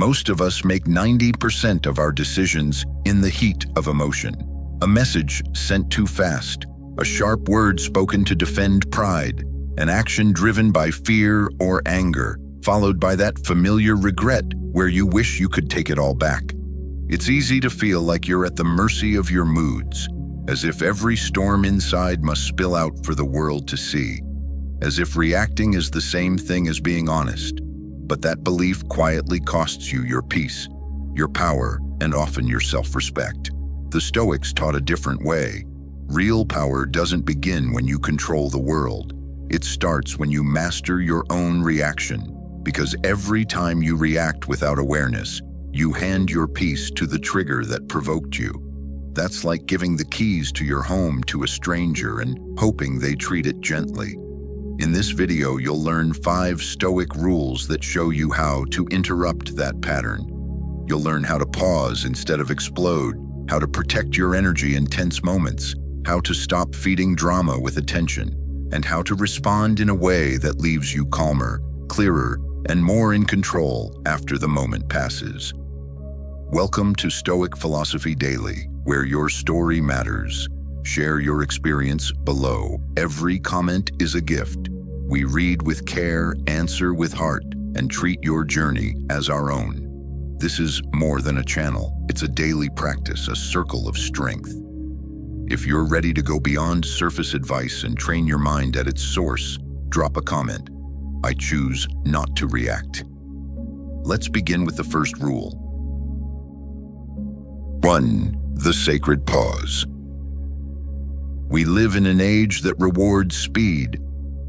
Most of us make 90% of our decisions in the heat of emotion. A message sent too fast, a sharp word spoken to defend pride, an action driven by fear or anger, followed by that familiar regret where you wish you could take it all back. It's easy to feel like you're at the mercy of your moods, as if every storm inside must spill out for the world to see, as if reacting is the same thing as being honest. But that belief quietly costs you your peace, your power, and often your self-respect. The Stoics taught a different way. Real power doesn't begin when you control the world. It starts when you master your own reaction, because every time you react without awareness, you hand your peace to the trigger that provoked you. That's like giving the keys to your home to a stranger and hoping they treat it gently. In this video, you'll learn 5 Stoic rules that show you how to interrupt that pattern. You'll learn how to pause instead of explode, how to protect your energy in tense moments, how to stop feeding drama with attention, and how to respond in a way that leaves you calmer, clearer, and more in control after the moment passes. Welcome to Stoic Philosophy Daily, where your story matters. Share your experience below. Every comment is a gift. We read with care, answer with heart, and treat your journey as our own. This is more than a channel. It's a daily practice, a circle of strength. If you're ready to go beyond surface advice and train your mind at its source, drop a comment. I choose not to react. Let's begin with the first rule. 1. The sacred pause. We live in an age that rewards speed,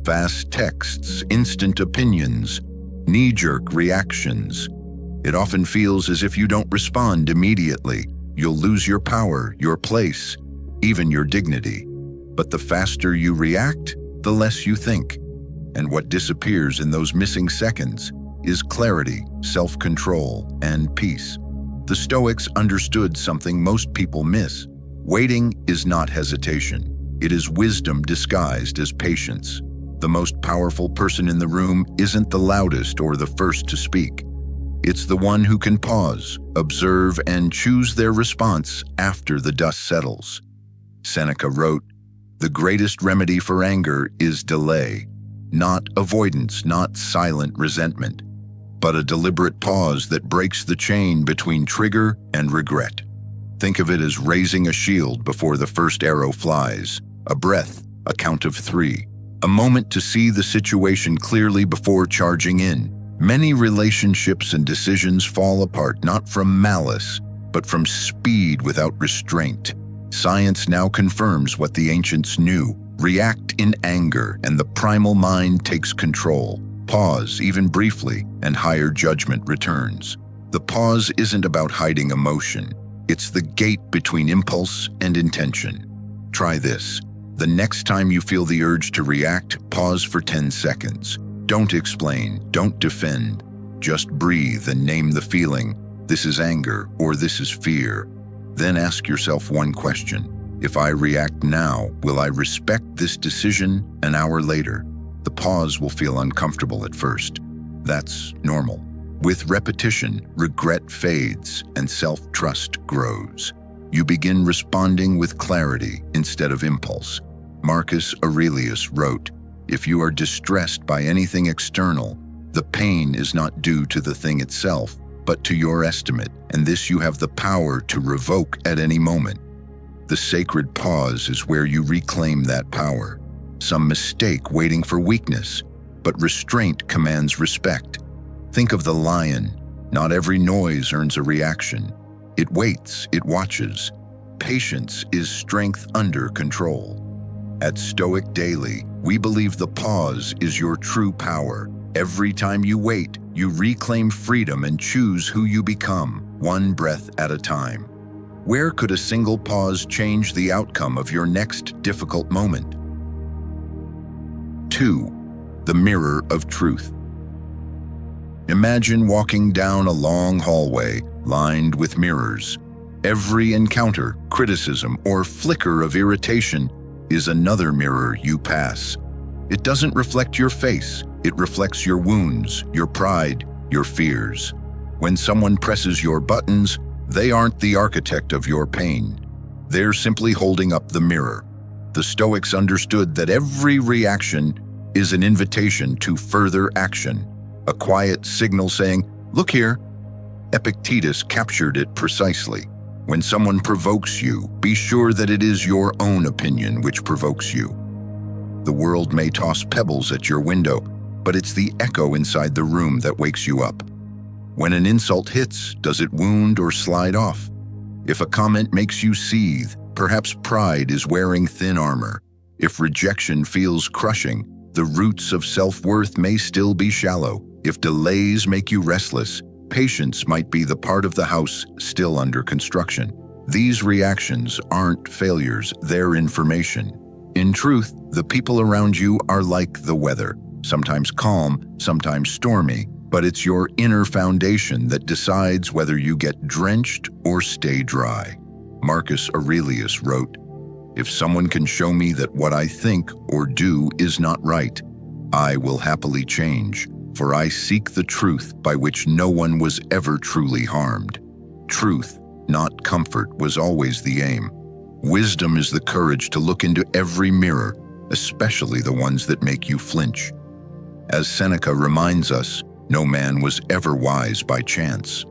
fast texts, instant opinions, knee-jerk reactions. It often feels as if you don't respond immediately, you'll lose your power, your place, even your dignity. But the faster you react, the less you think. And what disappears in those missing seconds is clarity, self-control, and peace. The Stoics understood something most people miss. Waiting is not hesitation. It is wisdom disguised as patience. The most powerful person in the room isn't the loudest or the first to speak. It's the one who can pause, observe, and choose their response after the dust settles. Seneca wrote, "The greatest remedy for anger is delay, not avoidance, not silent resentment, but a deliberate pause that breaks the chain between trigger and regret." Think of it as raising a shield before the first arrow flies, a breath, a count of 3, a moment to see the situation clearly before charging in. Many relationships and decisions fall apart not from malice, but from speed without restraint. Science now confirms what the ancients knew. React in anger, and the primal mind takes control. Pause, even briefly, and higher judgment returns. The pause isn't about hiding emotion. It's the gate between impulse and intention. Try this. The next time you feel the urge to react, pause for 10 seconds. Don't explain, don't defend. Just breathe and name the feeling. This is anger, or this is fear. Then ask yourself one question. If I react now, will I respect this decision an hour later? The pause will feel uncomfortable at first. That's normal. With repetition, regret fades and self-trust grows. You begin responding with clarity instead of impulse. Marcus Aurelius wrote, "If you are distressed by anything external, the pain is not due to the thing itself, but to your estimate, and this you have the power to revoke at any moment." The sacred pause is where you reclaim that power. Some mistake waiting for weakness, but restraint commands respect. Think of the lion. Not every noise earns a reaction. It waits, it watches. Patience is strength under control. At Stoic Daily, we believe the pause is your true power. Every time you wait, you reclaim freedom and choose who you become, one breath at a time. Where could a single pause change the outcome of your next difficult moment? 2. The mirror of truth. Imagine walking down a long hallway lined with mirrors. Every encounter, criticism, or flicker of irritation is another mirror you pass. It doesn't reflect your face. It reflects your wounds, your pride, your fears. When someone presses your buttons, they aren't the architect of your pain. They're simply holding up the mirror. The Stoics understood that every reaction is an invitation to further action, a quiet signal saying, "Look here." Epictetus captured it precisely. When someone provokes you, be sure that it is your own opinion which provokes you. The world may toss pebbles at your window, but it's the echo inside the room that wakes you up. When an insult hits, does it wound or slide off? If a comment makes you seethe, perhaps pride is wearing thin armor. If rejection feels crushing, the roots of self-worth may still be shallow. If delays make you restless, patience might be the part of the house still under construction. These reactions aren't failures, they're information. In truth, the people around you are like the weather, sometimes calm, sometimes stormy, but it's your inner foundation that decides whether you get drenched or stay dry. Marcus Aurelius wrote, "If someone can show me that what I think or do is not right, I will happily change, for I seek the truth by which no one was ever truly harmed." Truth, not comfort, was always the aim. Wisdom is the courage to look into every mirror, especially the ones that make you flinch. As Seneca reminds us, no man was ever wise by chance.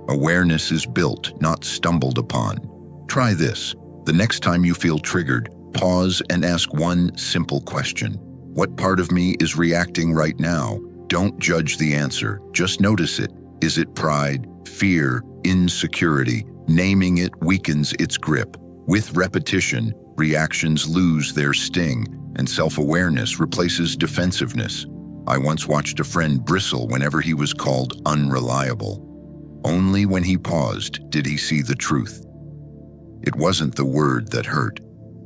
Awareness is built, not stumbled upon. Try this. The next time you feel triggered, pause and ask one simple question. What part of me is reacting right now? Don't judge the answer, just notice it. Is it pride, fear, insecurity? Naming it weakens its grip. With repetition, reactions lose their sting, and self-awareness replaces defensiveness. I once watched a friend bristle whenever he was called unreliable. Only when he paused did he see the truth. It wasn't the word that hurt.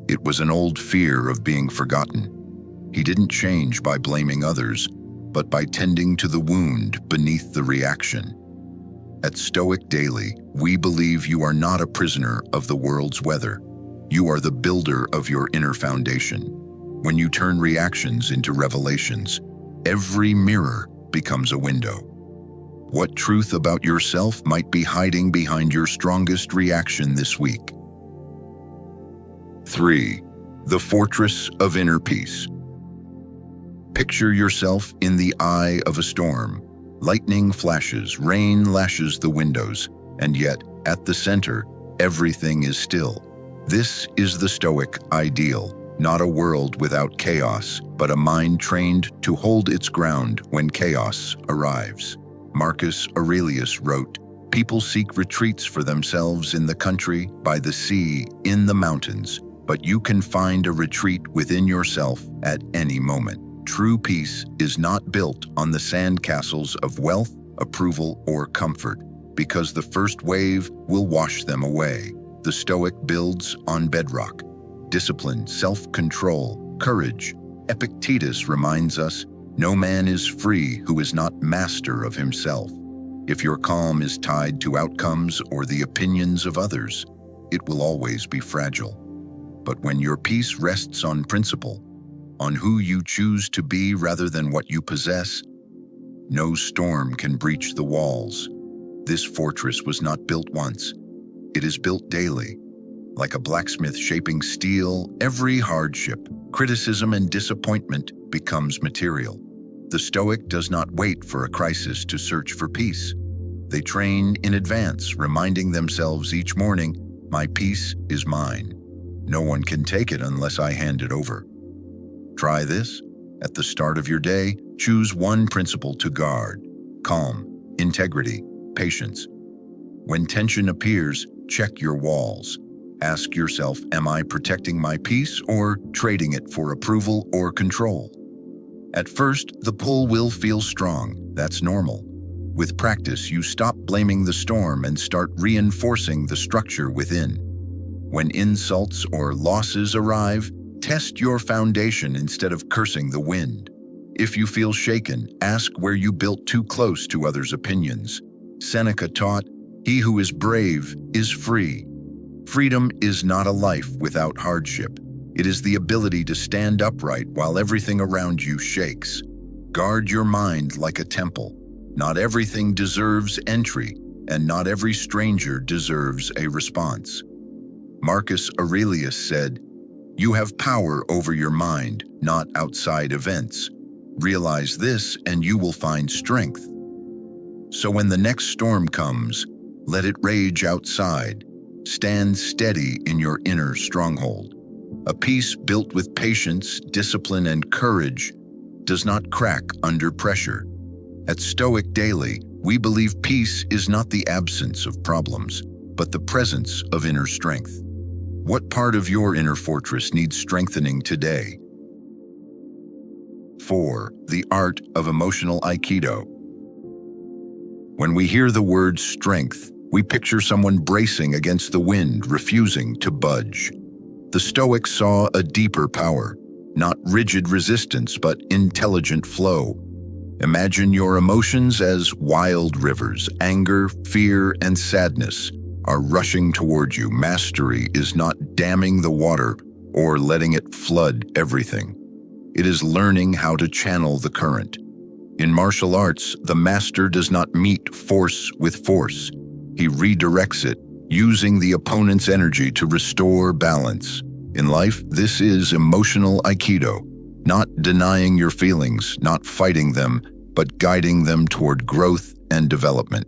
It was an old fear of being forgotten. He didn't change by blaming others, but by tending to the wound beneath the reaction. At Stoic Daily, we believe you are not a prisoner of the world's weather. You are the builder of your inner foundation. When you turn reactions into revelations, every mirror becomes a window. What truth about yourself might be hiding behind your strongest reaction this week? 3. The Fortress of Inner Peace. Picture yourself in the eye of a storm. Lightning flashes, rain lashes the windows, and yet, at the center, everything is still. This is the Stoic ideal, not a world without chaos, but a mind trained to hold its ground when chaos arrives. Marcus Aurelius wrote, "People seek retreats for themselves in the country, by the sea, in the mountains, but you can find a retreat within yourself at any moment." True peace is not built on the sandcastles of wealth, approval, or comfort, because the first wave will wash them away. The Stoic builds on bedrock: discipline, self-control, courage. Epictetus reminds us, "No man is free who is not master of himself." If your calm is tied to outcomes or the opinions of others, it will always be fragile. But when your peace rests on principle, on who you choose to be rather than what you possess, no storm can breach the walls. This fortress was not built once. It is built daily. Like a blacksmith shaping steel, every hardship, criticism, and disappointment becomes material. The Stoic does not wait for a crisis to search for peace. They train in advance, reminding themselves each morning, "My peace is mine. No one can take it unless I hand it over." Try this. At the start of your day, choose one principle to guard: calm, integrity, patience. When tension appears, check your walls. Ask yourself, am I protecting my peace or trading it for approval or control? At first, the pull will feel strong. That's normal. With practice, you stop blaming the storm and start reinforcing the structure within. When insults or losses arrive, test your foundation instead of cursing the wind. If you feel shaken, ask where you built too close to others' opinions. Seneca taught, "He who is brave is free." Freedom is not a life without hardship. It is the ability to stand upright while everything around you shakes. Guard your mind like a temple. Not everything deserves entry, and not every stranger deserves a response. Marcus Aurelius said, "You have power over your mind, not outside events. Realize this and you will find strength." So when the next storm comes, let it rage outside. Stand steady in your inner stronghold. A peace built with patience, discipline, and courage does not crack under pressure. At Stoic Daily, we believe peace is not the absence of problems, but the presence of inner strength. What part of your inner fortress needs strengthening today? 4. The Art of Emotional Aikido. When we hear the word strength, we picture someone bracing against the wind, refusing to budge. The Stoics saw a deeper power, not rigid resistance, but intelligent flow. Imagine your emotions as wild rivers. Anger, fear, and sadness are rushing toward you. Mastery is not damming the water or letting it flood everything. It is learning how to channel the current. In martial arts, the master does not meet force with force. He redirects it, using the opponent's energy to restore balance. In life, this is emotional Aikido, not denying your feelings, not fighting them, but guiding them toward growth and development.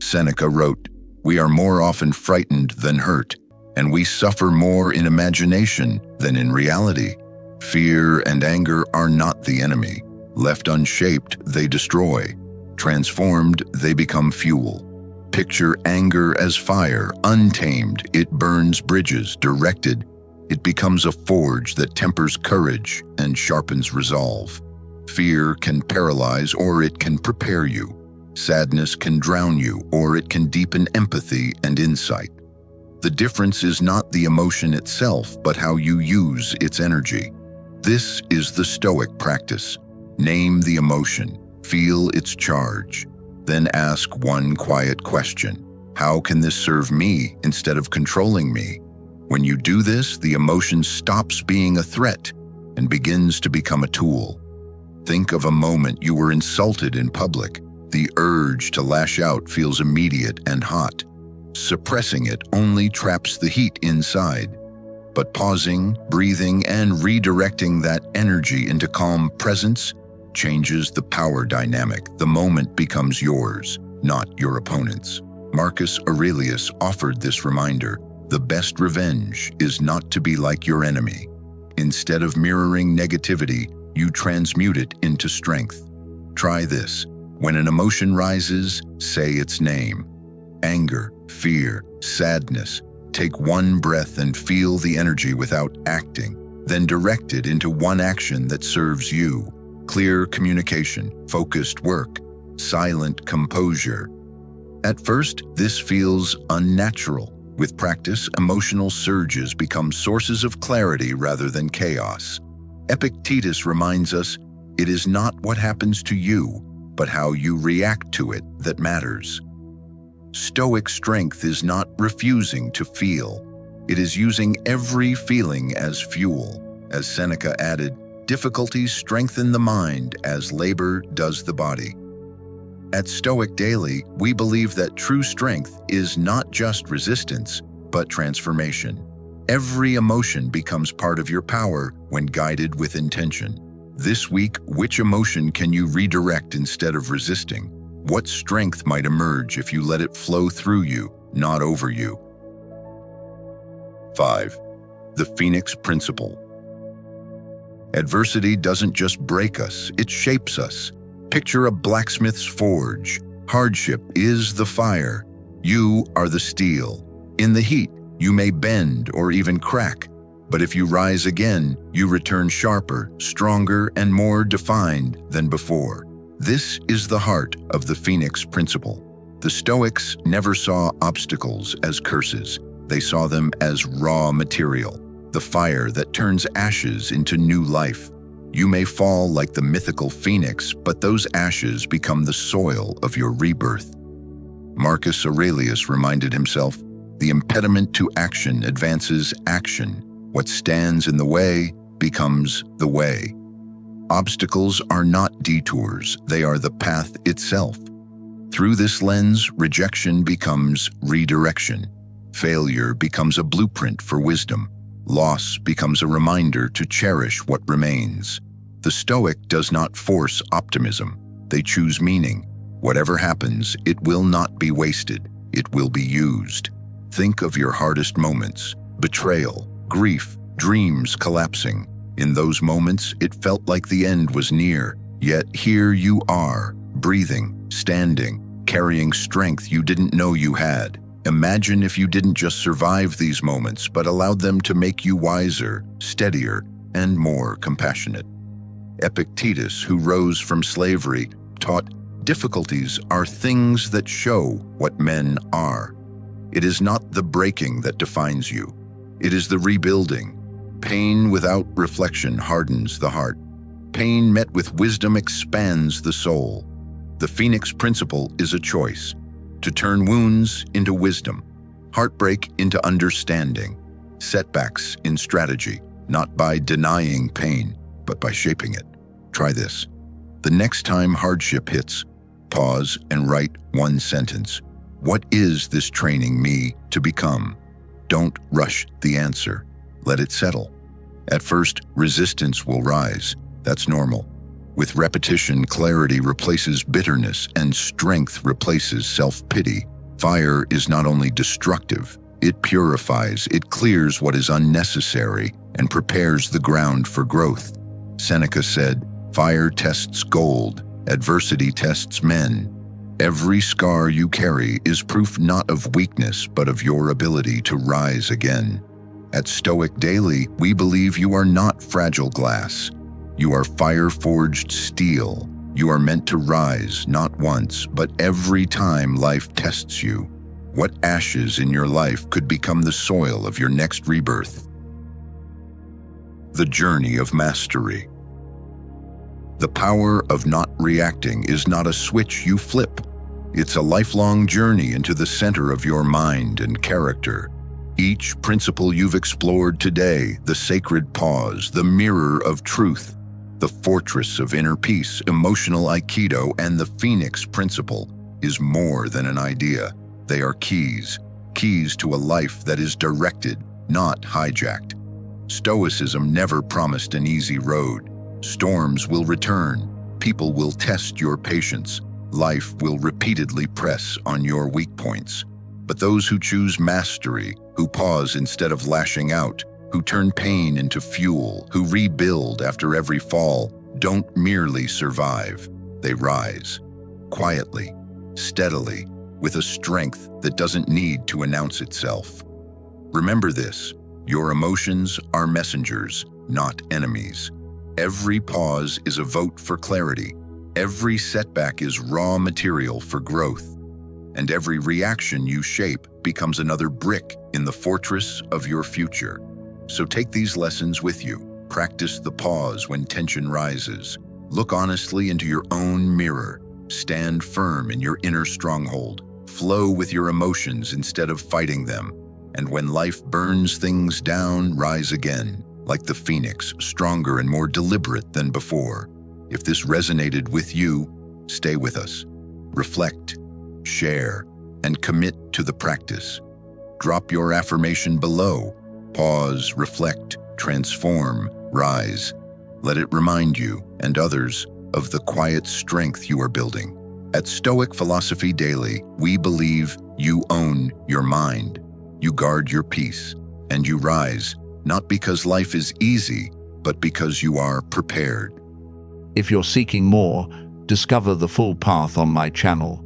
Seneca wrote, "We are more often frightened than hurt, and we suffer more in imagination than in reality." Fear and anger are not the enemy. Left unshaped, they destroy. Transformed, they become fuel. Picture anger as fire. Untamed, it burns bridges. Directed, it becomes a forge that tempers courage and sharpens resolve. Fear can paralyze or it can prepare you. Sadness can drown you or it can deepen empathy and insight. The difference is not the emotion itself, but how you use its energy. This is the Stoic practice. Name the emotion, feel its charge, then ask one quiet question. How can this serve me instead of controlling me? When you do this, the emotion stops being a threat and begins to become a tool. Think of a moment you were insulted in public. The urge to lash out feels immediate and hot. Suppressing it only traps the heat inside. But pausing, breathing, and redirecting that energy into calm presence changes the power dynamic. The moment becomes yours, not your opponent's. Marcus Aurelius offered this reminder: the best revenge is not to be like your enemy. Instead of mirroring negativity, you transmute it into strength. Try this. When an emotion rises, say its name. Anger, fear, sadness. Take one breath and feel the energy without acting. Then direct it into one action that serves you. Clear communication, focused work, silent composure. At first, this feels unnatural. With practice, emotional surges become sources of clarity rather than chaos. Epictetus reminds us, it is not what happens to you, but how you react to it that matters. Stoic strength is not refusing to feel. It is using every feeling as fuel. As Seneca added, difficulties strengthen the mind as labor does the body. At Stoic Daily, we believe that true strength is not just resistance, but transformation. Every emotion becomes part of your power when guided with intention. This week, which emotion can you redirect instead of resisting? What strength might emerge if you let it flow through you, not over you? 5. The Phoenix Principle. Adversity doesn't just break us, it shapes us. Picture a blacksmith's forge. Hardship is the fire. You are the steel. In the heat, you may bend or even crack, but if you rise again, you return sharper, stronger, and more defined than before. This is the heart of the Phoenix Principle. The Stoics never saw obstacles as curses. They saw them as raw material, the fire that turns ashes into new life. You may fall like the mythical phoenix, but those ashes become the soil of your rebirth. Marcus Aurelius reminded himself, the impediment to action advances action. What stands in the way becomes the way. Obstacles are not detours, they are the path itself. Through this lens, rejection becomes redirection. Failure becomes a blueprint for wisdom. Loss becomes a reminder to cherish what remains. The Stoic does not force optimism. They choose meaning. Whatever happens, it will not be wasted. It will be used. Think of your hardest moments: betrayal, grief, dreams collapsing. In those moments, it felt like the end was near. Yet here you are, breathing, standing, carrying strength you didn't know you had. Imagine if you didn't just survive these moments, but allowed them to make you wiser, steadier, and more compassionate. Epictetus, who rose from slavery, taught difficulties are things that show what men are. It is not the breaking that defines you. It is the rebuilding. Pain without reflection hardens the heart. Pain met with wisdom expands the soul. The Phoenix Principle is a choice: to turn wounds into wisdom, heartbreak into understanding, setbacks in strategy, not by denying pain, but by shaping it. Try this. The next time hardship hits, pause and write one sentence. What is this training me to become? Don't rush the answer. Let it settle. At first, resistance will rise. That's normal. With repetition, clarity replaces bitterness and strength replaces self-pity. Fire is not only destructive, it purifies, it clears what is unnecessary and prepares the ground for growth. Seneca said, "Fire tests gold, adversity tests men." Every scar you carry is proof not of weakness, but of your ability to rise again. At Stoic Daily, we believe you are not fragile glass. You are fire-forged steel. You are meant to rise, not once, but every time life tests you. What ashes in your life could become the soil of your next rebirth? The journey of mastery. The power of not reacting is not a switch you flip. It's a lifelong journey into the center of your mind and character. Each principle you've explored today, the sacred pause, the mirror of truth, the fortress of inner peace, emotional Aikido, and the Phoenix Principle, is more than an idea. They are keys to a life that is directed, not hijacked. Stoicism never promised an easy road. Storms will return. People will test your patience. Life will repeatedly press on your weak points. But those who choose mastery, who pause instead of lashing out, who turn pain into fuel, who rebuild after every fall, don't merely survive. They rise. Quietly, steadily, with a strength that doesn't need to announce itself. Remember this: your emotions are messengers, not enemies. Every pause is a vote for clarity. Every setback is raw material for growth. And every reaction you shape becomes another brick in the fortress of your future. So take these lessons with you. Practice the pause when tension rises. Look honestly into your own mirror. Stand firm in your inner stronghold. Flow with your emotions instead of fighting them. And when life burns things down, rise again, like the phoenix, stronger and more deliberate than before. If this resonated with you, stay with us. Reflect, share, and commit to the practice. Drop your affirmation below. Pause, reflect, transform, rise. Let it remind you and others of the quiet strength you are building. At Stoic Philosophy Daily, we believe you own your mind, you guard your peace, and you rise, not because life is easy, but because you are prepared. If you're seeking more, discover the full path on my channel,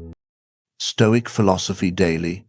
Stoic Philosophy Daily.